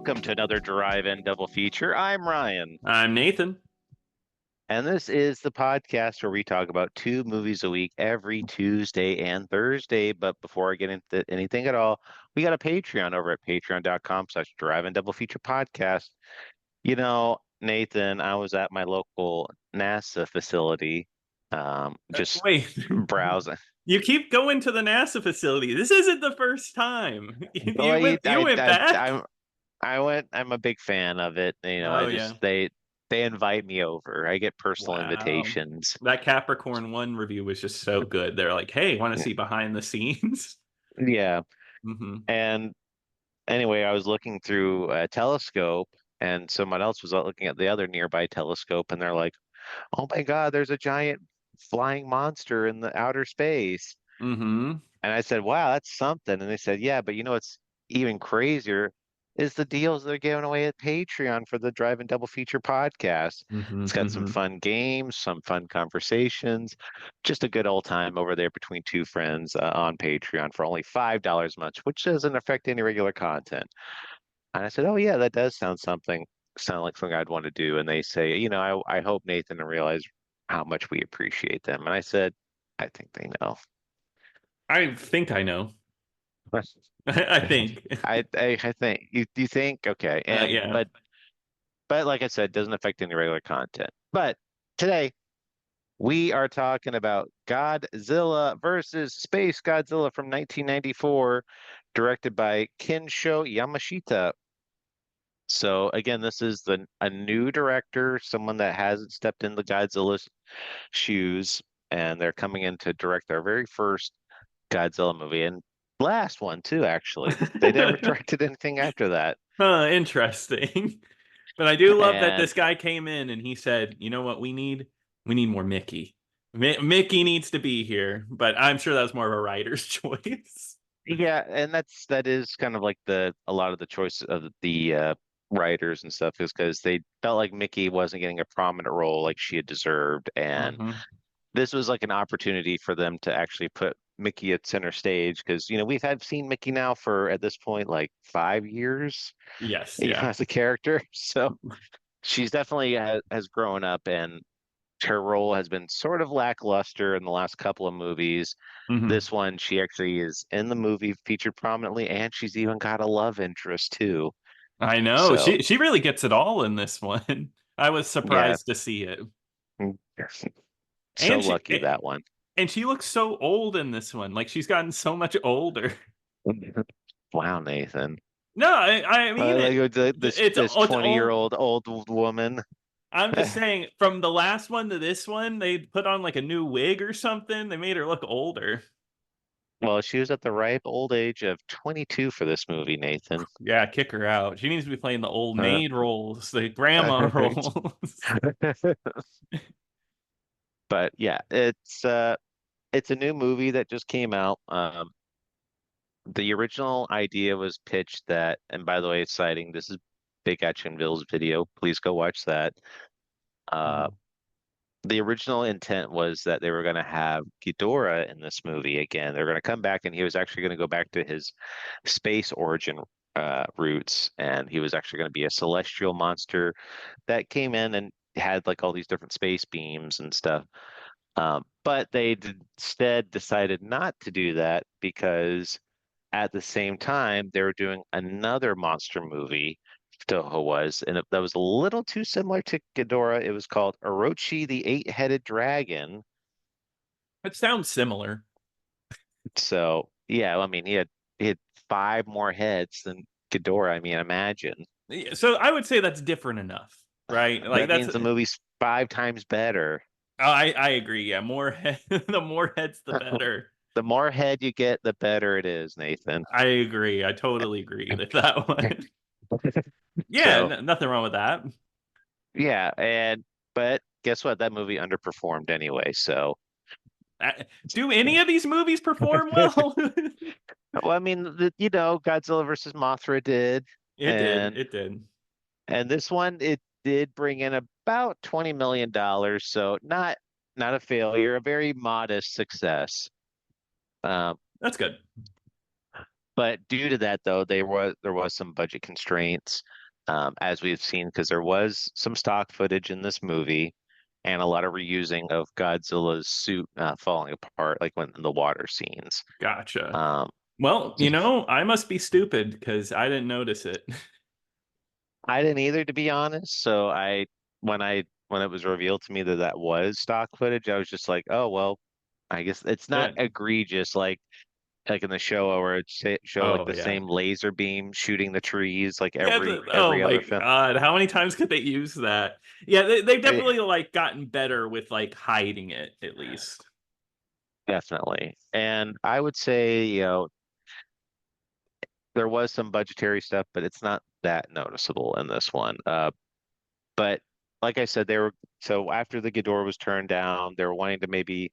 Welcome to another Drive-In Double Feature. I'm Ryan, I'm Nathan. and this is the podcast where we talk about two movies a week every Tuesday and Thursday. But before I get into anything at all, we got a Patreon over at patreon.com/Drive-In Double Feature Podcast. Nathan, I was at my local NASA facility, just Wait, browsing. you keep going to the NASA facility. This isn't the first time. Well, You went you went back? I went. I'm a big fan of it. I Oh yeah. just they invite me over. I get personal Wow. invitations. That Capricorn 1 review was just so good. They're like, "Hey, want to see behind the scenes?" Yeah. hmm And anyway, I was looking through a telescope, and someone else was looking at the other nearby telescope, and they're like, "Oh my God, there's a giant flying monster in the outer space." hmm And I said, "Wow, that's something." And they said, "Yeah, but what's even crazier is the deals they're giving away at Patreon for the Drive and Double Feature podcast. hmm It's got some hmm fun games, some fun conversations, just a good old time over there between two friends on Patreon for only $5 a month, which doesn't affect any regular content." And I said, "Oh yeah, that does sound like something I'd want to do." And they say, I hope Nathan will realize how much we appreciate them." And I said, "I think they know." I think I know. I think. I think you think okay, and Yeah. but like I said, doesn't affect any regular content. But today we are talking about Godzilla versus Space Godzilla from 1994, directed by Kinsho Yamashita. So again, this is a new director, someone that hasn't stepped in the Godzilla's shoes, and they're coming in to direct their very first Godzilla movie and last one too, actually. They never directed anything after that. Huh, interesting. But I do love that And this guy came in and he said, "You know what we need? We need more Mickey. Mickey needs to be here." But I'm sure that was more of a writer's choice. yeah, and that is kind of like the a lot of the choice of the writers and stuff is because they felt like Mickey wasn't getting a prominent role like she had deserved, and hmm this was like an opportunity for them to actually put Mickey at center stage because we've had seen Mickey now for at this point like 5 years, Yes, yeah. as a character. So she's definitely has grown up, and her role has been sort of lackluster in the last couple of movies. hmm This one, she actually is in the movie, featured prominently, and she's even got a love interest too. I know. So, She really gets it all in this one. I was yeah, surprised to see it. so And she lucky that one. and she looks so old in this one. Like she's gotten so much older. Wow, Nathan. No, I mean Like it. this It's 20-year all. old woman. I'm just saying, from the last one to this one, they put on like a new wig or something. They made her look older. Well, she was at the ripe old age of 22 for this movie, Nathan. Yeah, kick her out. She needs to be playing the old Uh, maid roles, the grandma roles. but yeah, it's a new movie that just came out. The original idea was pitched that, and by the way, it's citing this is Big Action video. Please go watch that. Uh, Mhm. the original intent was that they were going to have Ghidorah in this movie again. They're going to come back, and he was actually going to go back to his space origin roots, and he was actually going to be a celestial monster that came in and had like all these different space beams and stuff. But they instead decided not to do that because at the same time they were doing another monster movie. Toho was, and that was a little too similar to Ghidorah. It was called Orochi the Eight-Headed Dragon. It sounds similar. So yeah, I mean he had five more heads than Ghidorah. I mean, imagine. Yeah, so I would say that's different enough, right? Like That that's. means the movie's 5 times better. I agree. Yeah, more the more heads, the better. The more head you get, the better it is, Nathan. I agree. I totally agree with that one. Yeah, So nothing wrong with that. yeah, but guess what? That movie underperformed anyway. So Uh, Do any of these movies perform well? well, I mean, Godzilla versus Mothra did, It did. and It did. this one it did bring in about $20 million, so not a failure, a very modest success. Um, That's good. But due to that, though, there was some budget constraints, as we've seen, because there was some stock footage in this movie, and a lot of reusing of Godzilla's suit falling apart, like when in the water scenes. Gotcha. Um, Well, I must be stupid because I didn't notice it. I didn't either, to be honest. So when it was revealed to me that that was stock footage, I was just like, oh well, I guess it's not Yeah. egregious like in the show where it show like Oh the yeah. same laser beam shooting the trees like Yeah, oh every my other film. God. How many times could they use that? Yeah, they've Eh, definitely like gotten better with like hiding it at least. Definitely. And I would say, there was some budgetary stuff, but it's not that noticeable in this one. But like I said, they were so after the Ghidorah was turned down, they were wanting to maybe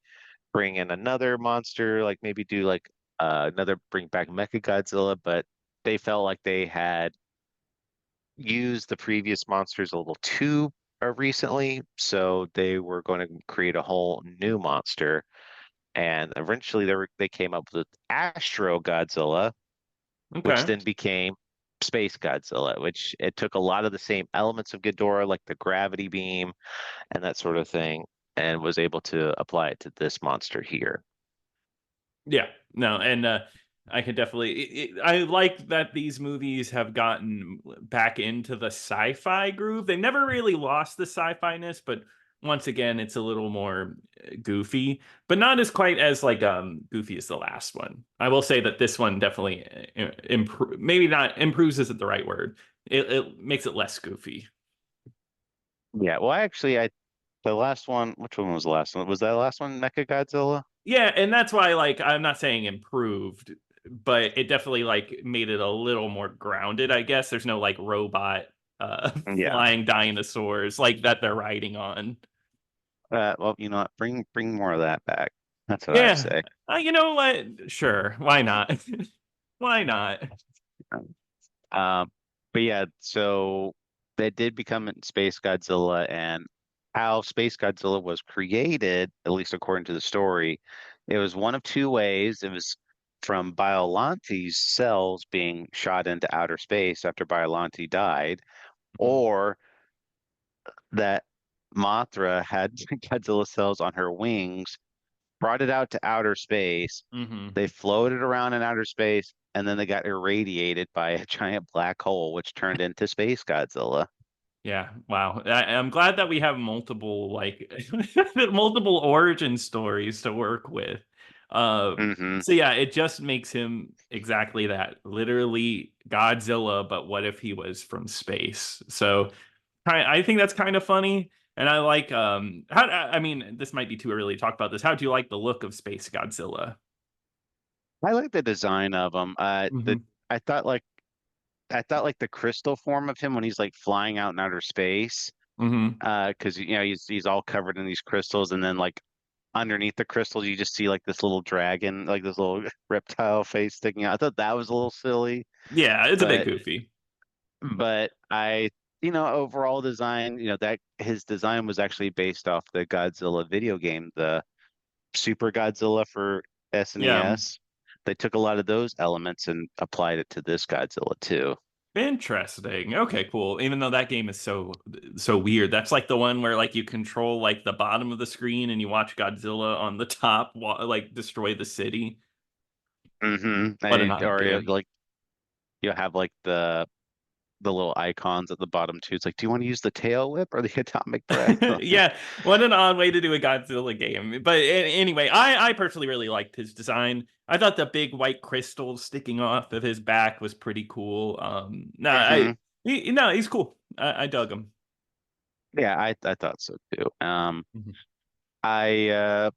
bring in another monster, like maybe do like another bring back Godzilla, but they felt like they had used the previous monsters a little too recently, so they were going to create a whole new monster. And eventually they came up with Astro Godzilla, which Okay. then became Space Godzilla, which it took a lot of the same elements of Ghidorah, like the gravity beam and that sort of thing, and was able to apply it to this monster here. Yeah, no, and I can definitely. I like that these movies have gotten back into the sci-fi groove. They never really lost the sci-fi-ness, but once again, it's a little more goofy, but not as quite as like goofy as the last one. I will say that this one definitely improve. Maybe not improves isn't the right word. It makes it less goofy. Yeah, well, I the last one, which one was the last one? Was that the last one, Godzilla? Yeah, and that's why like I'm not saying improved, but it definitely like made it a little more grounded, I guess. There's no like robot Yeah. flying dinosaurs like that they're riding on. Well, you know what? Bring more of that back. That's what I Yeah. say. You know what? Sure. Why not? Why not? Um, but yeah, so they did become Space Godzilla, and how Space Godzilla was created, at least according to the story, it was one of two ways. It was from Biolante's cells being shot into outer space after Biollante died, or that Mothra had Godzilla cells on her wings, brought it out to outer space. Mm-hmm. They floated around in outer space, and then they got irradiated by a giant black hole, which turned into Space Godzilla. Yeah, wow. I'm glad that we have multiple like multiple origin stories to work with. Hmm. So yeah, it just makes him exactly that, literally Godzilla, but what if he was from space? So I think that's kind of funny, and I like how I mean, this might be too early to talk about this. How do you like the look of Space Godzilla? I like the design of him. The Hmm. I thought like I thought like the crystal form of him when he's like flying out in outer space. Hmm. Because he's all covered in these crystals, and then like underneath the crystals, you just see like this little dragon, like this little reptile face sticking out. I thought that was a little silly, Yeah, it's a bit but goofy. overall design, that his design was actually based off the Godzilla video game, the Super Godzilla for Yeah. SNES. They took a lot of those elements and applied it to this Godzilla too. Interesting. Okay, cool. Even though that game is so weird. That's like the one where like you control like the bottom of the screen and you watch Godzilla on the top like destroy the city. What an Or idea. like you have like the little icons at the bottom too. It's like, do you want to use the tail whip or the atomic breath? Yeah, what an odd way to do a Godzilla game. But anyway, I personally really liked his design. I thought the big white crystals sticking off of his back was pretty cool. No, Hmm. no, he's cool. I dug him. Yeah, I thought so too. Mhm. I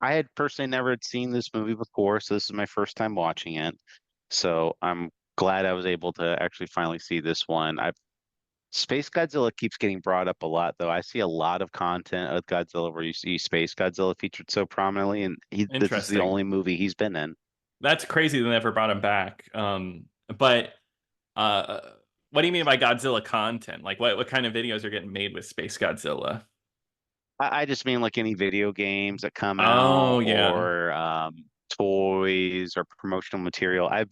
I had personally never had seen this movie before, so this is my first time watching it. So I'm glad I was able to actually finally see this one. Space Godzilla keeps getting brought up a lot, though. I see a lot of content of Godzilla where you see Space Godzilla featured so prominently, and this is the Interesting. only movie he's been in. That's crazy they never brought him back. But uh, what do you mean by Godzilla content? Like, what kind of videos are getting made with Space Godzilla? I just mean like any video games that come out, Oh yeah, or toys or promotional material. I've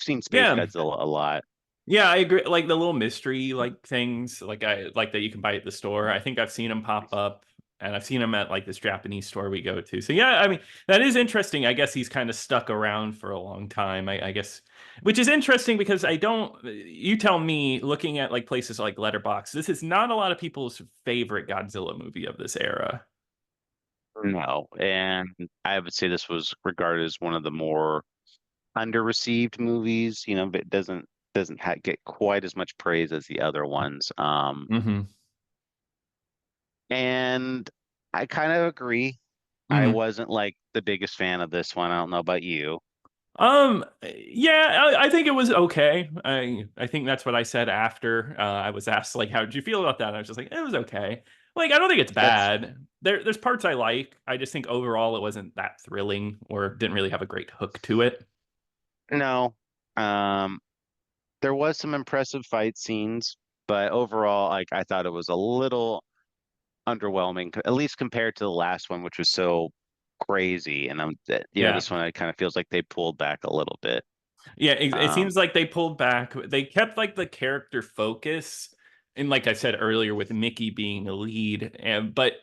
seen Space Yeah. Godzilla a lot. Yeah, I agree. Like the little mystery like things, like I like that you can buy at the store. I think I've seen them pop up, and I've seen them at like this Japanese store we go to. So yeah, I mean that is interesting. I guess he's kind of stuck around for a long time. I guess, which is interesting because I don't. You tell me, looking at like places like Letterbox, this is not a lot of people's favorite Godzilla movie of this era. No, and I would say this was regarded as one of the more under-received movies. But it doesn't get quite as much praise as the other ones. Hmm. And I kind of agree. I Hmm. wasn't like the biggest fan of this one. I don't know about you. Yeah, I think it was okay. I think that's what I said after I was asked like, how did you feel about that? And I was just like, it was okay. Like, I don't think it's That's bad. There's parts I like. I just think overall it wasn't that thrilling or didn't really have a great hook to it. no. Um, there was some impressive fight scenes, but overall, like I thought it was a little underwhelming, at least compared to the last one, which was so crazy. And Yeah. this one it kind of feels like they pulled back a little bit. Yeah, it Um, seems like they pulled back. They kept like the character focus, and like I said earlier, with Mickey being a lead, and but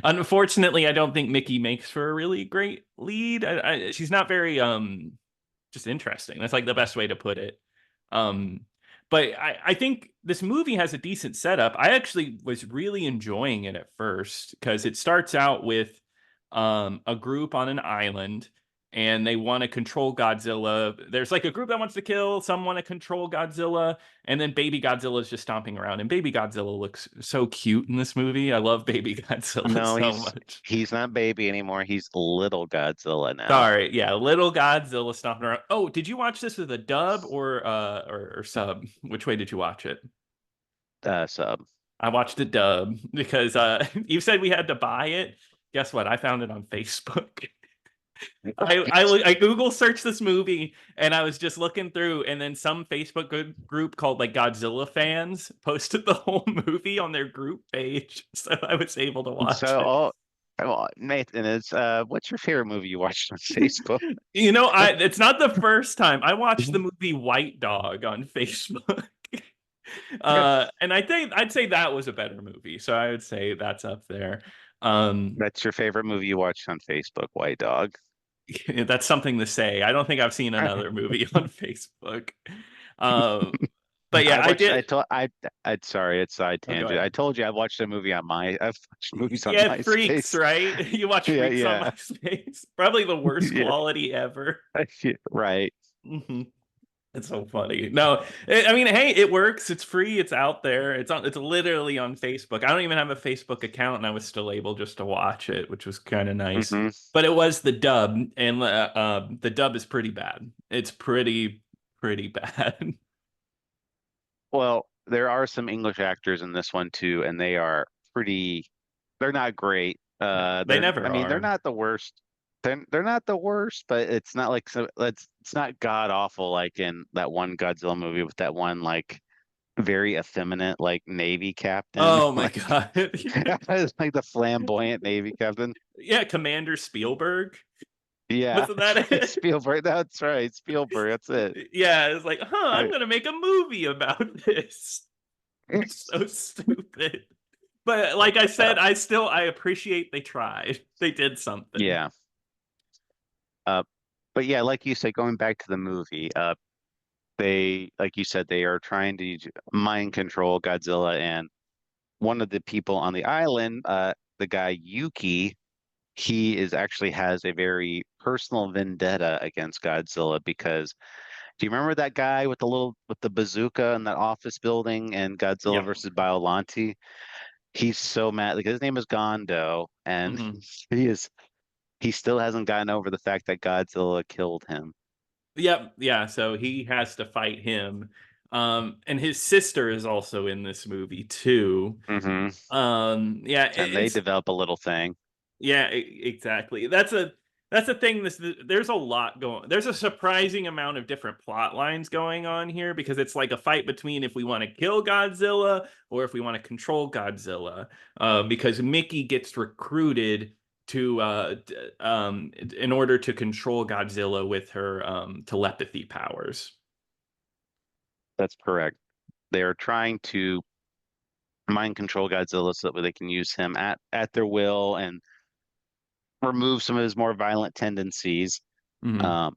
unfortunately, I don't think Mickey makes for a really great lead. She's not very just interesting. That's like the best way to put it. Um, but I think this movie has a decent setup. I actually was really enjoying it at first because it starts out with a group on an island and they want to control Godzilla. There's like a group that wants to kill, some want to control Godzilla, and then baby Godzilla is just stomping around. And baby Godzilla looks so cute in this movie. I love baby Godzilla no, so he's much. he's not baby anymore. He's little Godzilla now. Sorry, yeah, little Godzilla stomping around. Oh, did you watch this with a dub or sub? Which way did you watch it? Sub. I watched a dub because you said we had to buy it. Guess what? I found it on Facebook. I Google searched this movie and I was just looking through, and then some Facebook group called like Godzilla fans posted the whole movie on their group page, so I was able to watch So, it. well, Nathan, what's your favorite movie you watched on Facebook? You know, I it's not the first time I watched the movie White Dog on Facebook. And I think I'd say that was a better movie, so I would say that's up there. Um, That's your favorite movie you watched on Facebook, White Dog. that's something to say. I don't think I've seen another movie on Facebook. Um, but yeah, I I watched. did. I sorry, it's side Oh, go tangent. I ahead. told you I watched a movie on I've watched movies on Yeah, Freaks, MySpace. right? You watch Yeah, Freaks on yeah, MySpace. Probably the worst yeah. quality ever. Right. Hmm. It's so funny. No, I mean, hey, it works. It's free. It's out there. It's on. It's literally on Facebook. I don't even have a Facebook account, and I was still able just to watch it, which was kind of nice. hmm But it was the dub, and the dub is pretty bad. It's pretty bad. Well, there are some English actors in this one too, and they are pretty. They're not great. No, they I never mean, they're are. not the worst. They're not the worst, but it's not like it's not god awful like in that one Godzilla movie with that one like very effeminate like Navy captain, Oh my like God. it's like the flamboyant Navy captain. Yeah, Commander Spielberg. Yeah, Wasn't that it? Spielberg. That's right, Spielberg. That's it. Yeah, it's like, I'm I, gonna make a movie about this. It's so stupid. But like I uh, said, I appreciate they tried. They did something. yeah. Uh, but yeah, like you said, going back to the movie, they, like you said, they are trying to mind control Godzilla, and one of the people on the island, the guy Yuki, he is actually has a very personal vendetta against Godzilla because do you remember that guy with the bazooka in that office building and Godzilla Yep. versus Biollante? He's so mad. Like his name is Gondo, and Hmm. he still hasn't gotten over the fact that Godzilla killed him. Yep. Yeah. So he has to fight him. And his sister is also in this movie too. hmm Yeah, And they it's develop a little thing. yeah, exactly. That's a thing. There's a lot going. There's a surprising amount of different plot lines going on here because it's like a fight between if we want to kill Godzilla or if we want to control Godzilla. Because Mickey gets recruited in order to control Godzilla with her telepathy powers. That's correct. They're trying to mind control Godzilla so that they can use him at their will and remove some of his more violent tendencies. Mhm. Um,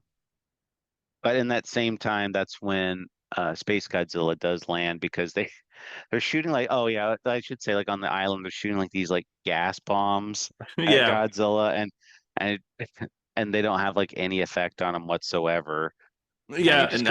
but in that same time, that's when Space Godzilla does land because they're shooting like, oh yeah, I should say like on the island they're shooting like these like gas bombs at Yeah, Godzilla and and they don't have like any effect on him whatsoever. And he yeah, just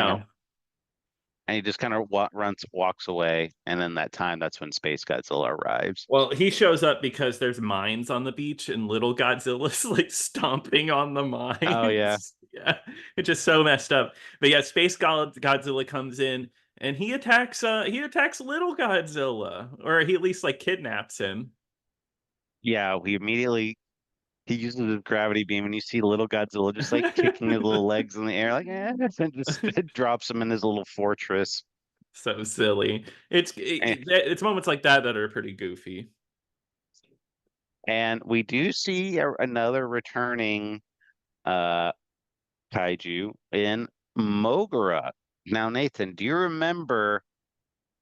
kind of no. walks away, and then that's when Space Godzilla arrives. Well, he shows up because there's mines on the beach, and little Godzilla's like stomping on the Oh yeah, mines. Yeah, it's just so messed up. But yeah, Godzilla comes in and he attacks little Godzilla, or he at least like kidnaps him. yeah. He uses his gravity beam, and you see little Godzilla just like kicking his little legs in the air, like and just it drops him in his little fortress. So silly. It's moments like that are pretty goofy. And we do see another returning uh kaiju in MOGUERA. Now, Nathan, do you remember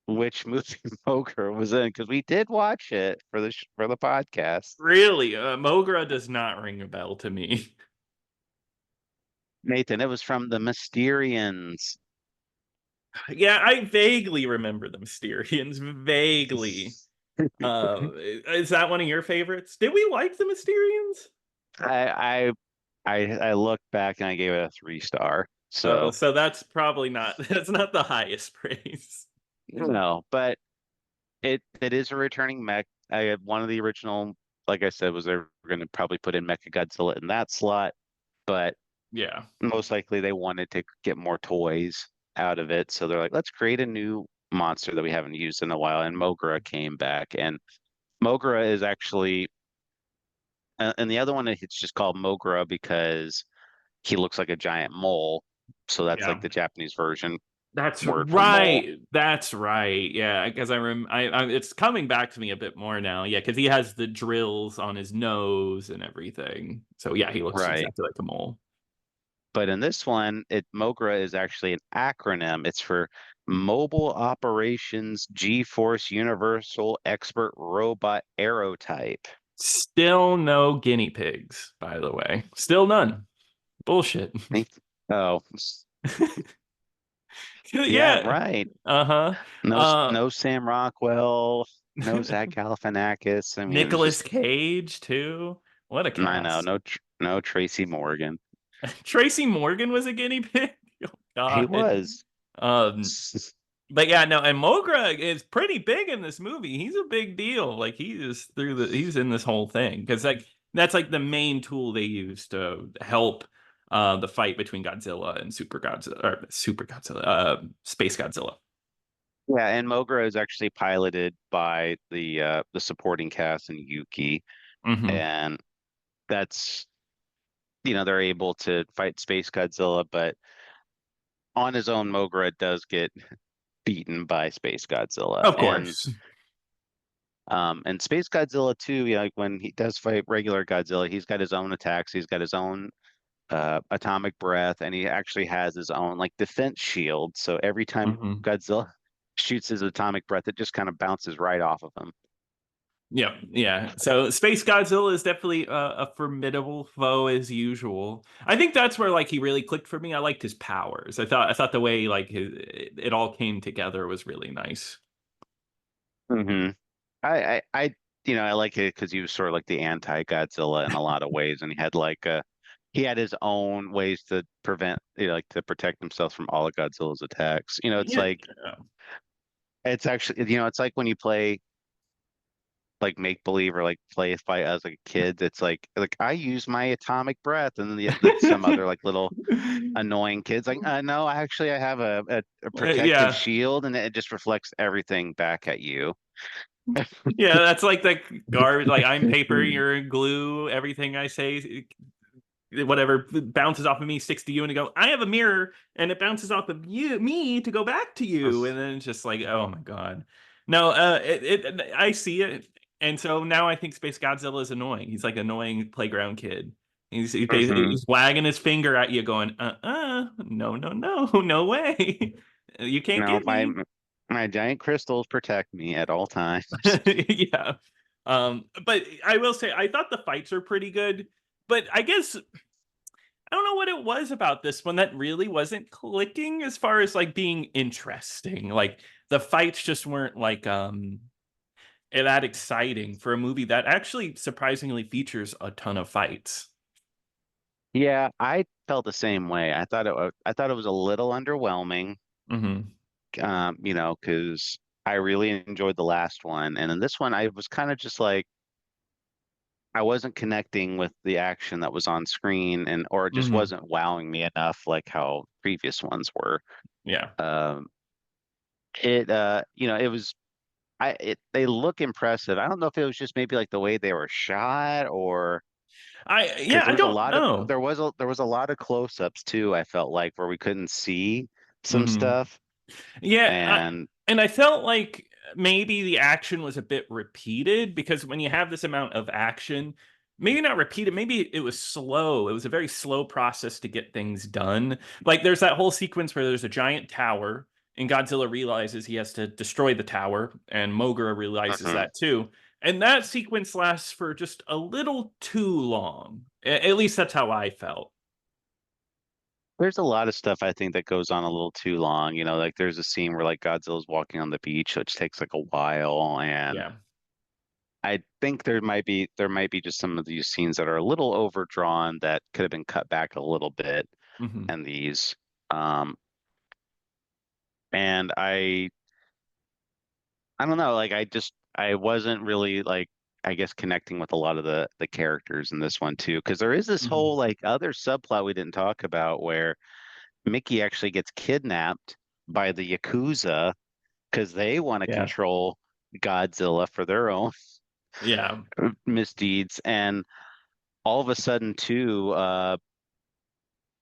which movie MOGUERA was in? Because we did watch it for for the podcast. Really, Mogra does not ring a bell to me. Nathan, it was from the Mysterians. Yeah, I vaguely remember the Mysterians. Vaguely. Is that one of your favorites? Did we like the Mysterians? I I looked back and I gave it a 3 star. Oh, So so that's probably not that's not the highest praise. no, but it is a returning mech. I had one of the original, like I said, was they're going to probably put in Mecha Godzilla in that slot, but Yeah. most likely they wanted to get more toys out of it. So they're like, let's create a new monster that we haven't used in a while. And MOGUERA came back. And MOGUERA is actually, and the other one, it's just called MOGUERA because he looks like a giant mole. So that's like Yeah. the Japanese version That's word for mole. right. That's right. Yeah, because it's coming back to me a bit more now. Yeah, because he has the drills on his nose and everything. So yeah, he looks Right. exactly like a mole. But in this one, MOGRA is actually an acronym. It's for Mobile Operations G-Force Universal Expert Robot Aerotype. Still no guinea pigs, by the way. Still none. Bullshit. Think, oh, yeah, Yeah. right. Uh-huh. No, Uh no Sam Rockwell, no Zach Galifianakis. I mean, it was Nicolas just, Cage too. What a I know, cast. no Tracy Morgan. Tracy Morgan was a guinea pig. Oh He God. was. Um but yeah, no, and Mogra is pretty big in this movie. He's a big deal. Like he's in this whole thing because like that's like the main tool they use to help the fight between Godzilla and Super Godzilla, Space Godzilla. Yeah, and Mogra is actually piloted by the supporting cast and Yuki, Hmm. and that's they're able to fight Space Godzilla, but on his own, Mogra does get beaten by Space Godzilla, Of course. and Space Godzilla too. Like when he does fight regular Godzilla, he's got his own attacks. He's got his own atomic breath, and he actually has his own like defense shield. So every time Hmm. Godzilla shoots his atomic breath, it just kind of bounces right off of him. Yeah, yeah. So Space Godzilla is definitely a formidable foe as usual. I think that's where like he really clicked for me. I liked his powers. I thought the way like it all came together was really nice. Hmm I like it because he was sort of like the anti-Godzilla in a lot of ways, and he had his own ways to prevent, like to protect himself from all of Godzilla's attacks. Yeah. It's actually, it's like when you play like make believe or like play by as like kids. It's like I use my atomic breath, and then some other like little annoying kids like, no, actually I have a protective Yeah. shield, and it just reflects everything back at you. Yeah, that's like the garbage. Like I'm paper, you're glue. Everything I say, whatever bounces off of me sticks to you, and you go. I have a mirror, and it bounces off of me to go back to you, and then it's just like, oh my god. No, I see it. And so now I think SpaceGodzilla is annoying. He's like annoying playground kid. Hmm. He's wagging his finger at you, going, no, no, no, no way. You can't No, get me. my giant crystals protect me at all times. Yeah. But I will say I thought the fights are pretty good, but I guess I don't know what it was about this one that really wasn't clicking as far as like being interesting. Like the fights just weren't like that exciting for a movie that actually surprisingly features a ton of fights. Yeah, I felt the same way. I thought it was a little underwhelming, Hmm. because I really enjoyed the last one, and in this one, I was kind of just like I wasn't connecting with the action that was on screen, and or it just Hmm. wasn't wowing me enough like how previous ones were. Yeah. Um, it was they look impressive. I don't know if it was just maybe like the way they were shot or because I don't know. there was a lot of close-ups too, I felt like where we couldn't see some Hmm. stuff. Yeah, And and I felt like maybe the action was a bit repeated because when you have this amount of action, maybe not repeated, maybe it was slow. It was a very slow process to get things done. Like there's that whole sequence where there's a giant tower and Godzilla realizes he has to destroy the tower and Mogura realizes mhm. that too. And that sequence lasts for just a little too long. At least that's how I felt. There's a lot of stuff I think that goes on a little too long. Like there's a scene where like Godzilla's walking on the beach, which takes like a while, and Yeah. I think there might be just some of these scenes that are a little overdrawn that could have been cut back a little bit, Hmm. and these. Um, and I don't know, like I wasn't really like I guess connecting with a lot of the characters in this one too, because there is this Hmm. whole like other subplot we didn't talk about where Mickey actually gets kidnapped by the Yakuza because they want to Yeah. control Godzilla for their own Yeah. misdeeds. And all of a sudden, too,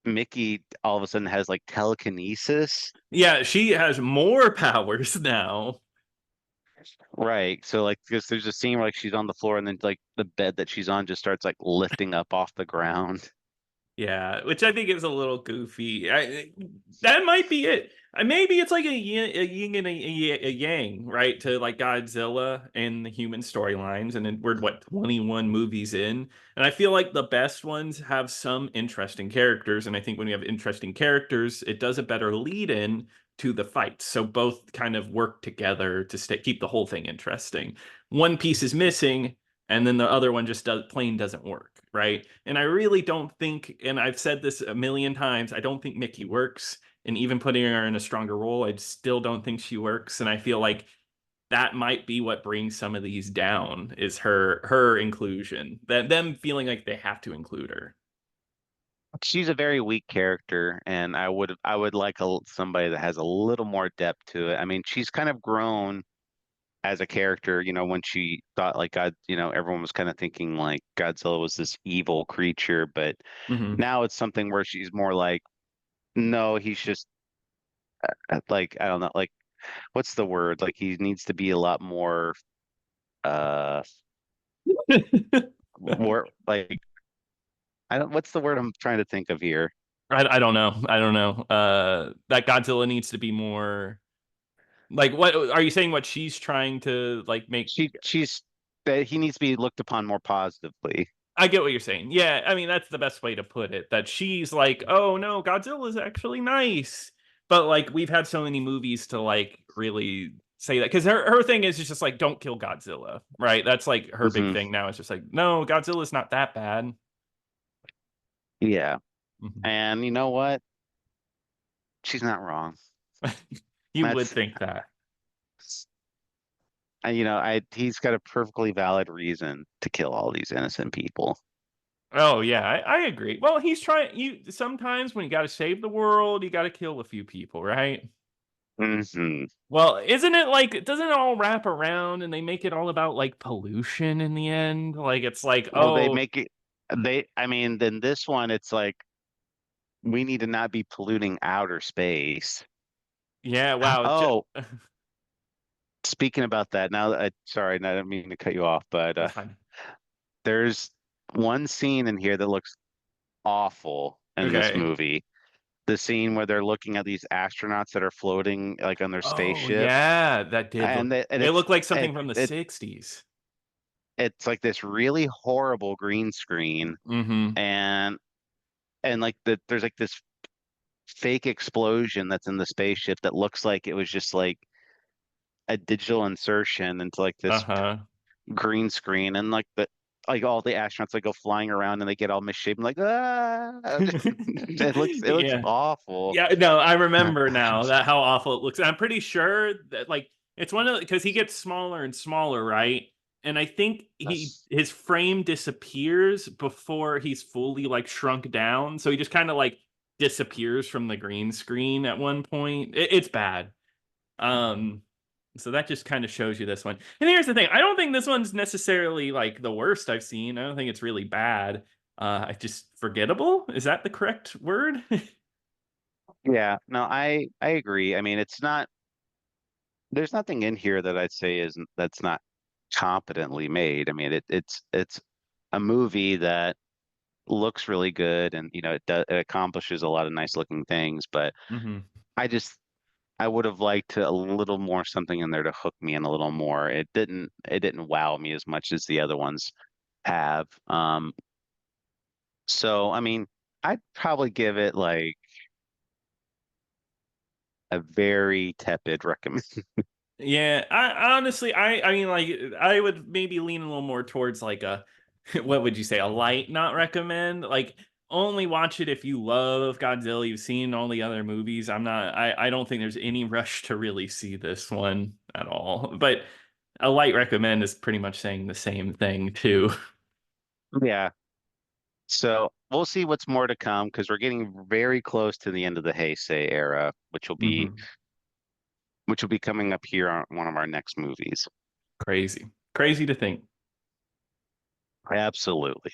Mickey all of a sudden has like telekinesis. Yeah, she has more powers now. Right. So like because there's a scene where like she's on the floor and then like the bed that she's on just starts like lifting up off the ground. Yeah, which I think is a little goofy. That might be it. Maybe it's like a yin and a yang, right? To like Godzilla and the human storylines. And then we're what 21 movies in, and I feel like the best ones have some interesting characters. And I think when you have interesting characters, it does a better lead in to the fights. So both kind of work together to keep the whole thing interesting. One piece is missing, and then the other one just doesn't work, right? And I really don't think, and I've said this a million times, I don't think Mickey works. And even putting her in a stronger role, I still don't think she works. And I feel like that might be what brings some of these down is her inclusion. That them feeling like they have to include her. She's a very weak character, and I would like somebody that has a little more depth to it. I mean, she's kind of grown as a character, when she thought like God, everyone was kind of thinking like Godzilla was this evil creature, but Hmm. now it's something where she's more like, no, he's just like I don't know, like what's the word? Like he needs to be a lot more uh more like I don't what's the word I'm trying to think of here? I don't know. I don't know. That Godzilla needs to be more like what are you saying? What she's trying to like make? She's that he needs to be looked upon more positively. I get what you're saying. Yeah, I mean that's the best way to put it. That she's like, oh no, Godzilla is actually nice. But like we've had so many movies to like really say that because her thing is just like don't kill Godzilla, right? That's like her big Hmm. thing now. It's just like no, Godzilla's not that bad. Yeah. Mhm. And you know what? She's not wrong. You would That's think that. I he's got a perfectly valid reason to kill all these innocent people. Oh yeah, I agree. Well, he's trying. You sometimes when you got to save the world, you got to kill a few people, right? Hmm. Well, isn't it like doesn't it all wrap around and they make it all about like pollution in the end? Like it's like, Well, they oh, make it I mean, then this one it's like we need to not be polluting outer space. yeah, wow. Oh, speaking about that, now, sorry, I didn't mean to cut you off, but That's fine. there's one scene in here that looks awful in this Okay. movie. The scene where they're looking at these astronauts that are floating like on their Oh spaceship, yeah, that did look. and It it's looked like it, something from the it 60s. it's like this really horrible green screen, Mm-hmm. and like there's like this fake explosion that's in the spaceship that looks like it was just like a digital insertion into like this Uh-huh. green screen, and like all the astronauts like go flying around and they get all misshapen like it looks Yeah. awful. Yeah, no, I remember now that how awful it looks. I'm pretty sure that like it's one of because he gets smaller and smaller, right? And I think Yes. his frame disappears before he's fully like shrunk down. So he just kind of like disappears from the green screen at one point. It's bad. Um, so that just kind of shows you this one. And here's the thing: I don't think this one's necessarily like the worst I've seen. I don't think it's really bad. I just forgettable. Is that the correct word? Yeah, no, I agree. I mean, it's not there's nothing in here that I'd say isn't that's not competently made. I mean, it's a movie that looks really good, and it accomplishes a lot of nice looking things, but hmm I just I would have liked a little more something in there to hook me in a little more. It didn't wow me as much as the other ones have. So I mean, I'd probably give it like a very tepid recommend. Yeah, I honestly, I mean, like, I would maybe lean a little more towards like a, what would you say, a light not recommend? Like, only watch it if you love Godzilla. You've seen all the other movies. I don't think there's any rush to really see this one at all. But a light recommend is pretty much saying the same thing too. Yeah. So we'll see what's more to come because we're getting very close to the end of the Heisei era, hmm which will be coming up here on one of our next movies. Crazy, crazy to think. Absolutely.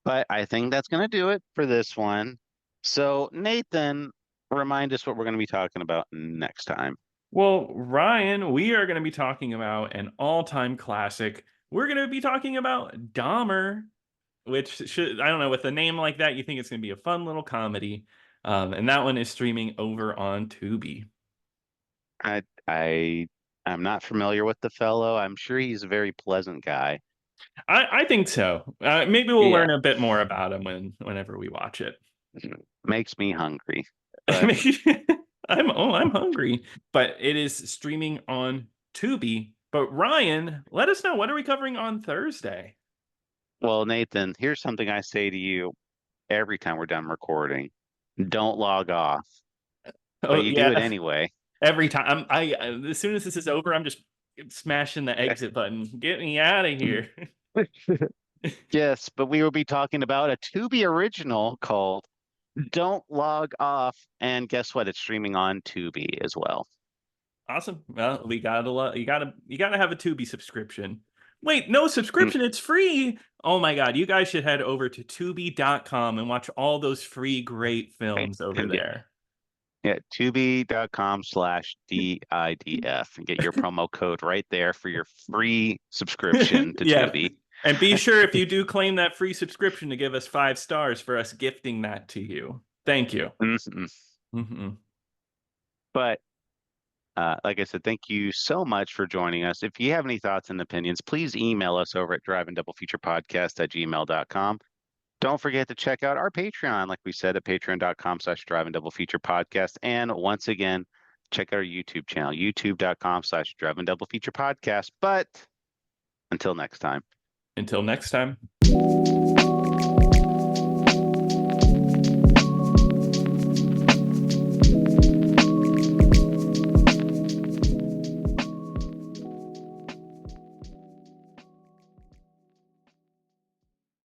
But I think that's going to do it for this one. So Nathan, remind us what we're going to be talking about next time. Well, Ryan, we are going to be talking about an all-time classic. We're going to be talking about Dahmer, which should, I don't know, with a name like that, you think it's going to be a fun little comedy. And that one is streaming over on Tubi. I I I'm not familiar with the fellow. I'm sure he's a very pleasant guy. I think so. Maybe we'll Yeah, learn a bit more about him whenever we watch it. makes me hungry. But I'm hungry, but it is streaming on Tubi. But Ryan, let us know, what are we covering on Thursday? well, Nathan, here's something I say to you every time we're done recording. Don't log off, but Oh you do it yeah, anyway. every time as soon as this is over, I'm just smashing the exit button. Get me out of here. Yes, but we will be talking about a Tubi original called Don't Log Off. And guess what? It's streaming on Tubi as well. Awesome. Well, we gotta you gotta have a Tubi subscription. Wait, no Mm, subscription, it's free. Oh my god, you guys should head over to tubi.com and watch all those free great right. films over And yeah, there. yeah, tubi.com/DIDF and get your promo code right there for your free subscription to Yeah. Tubi. And be sure if you do claim that free subscription to give us 5 stars for us gifting that to you. Thank you. Mhm. hmm But like I said, thank you so much for joining us. If you have any thoughts and opinions, please email us over at driveanddoubleFeaturePodcast@gmail.com. Don't forget to check out our Patreon, like we said, at patreon.com/driveanddoubleFeaturePodcast. And once again, check out our YouTube channel, youtube.com/driveanddoubleFeaturePodcast. But until next time. Until next time.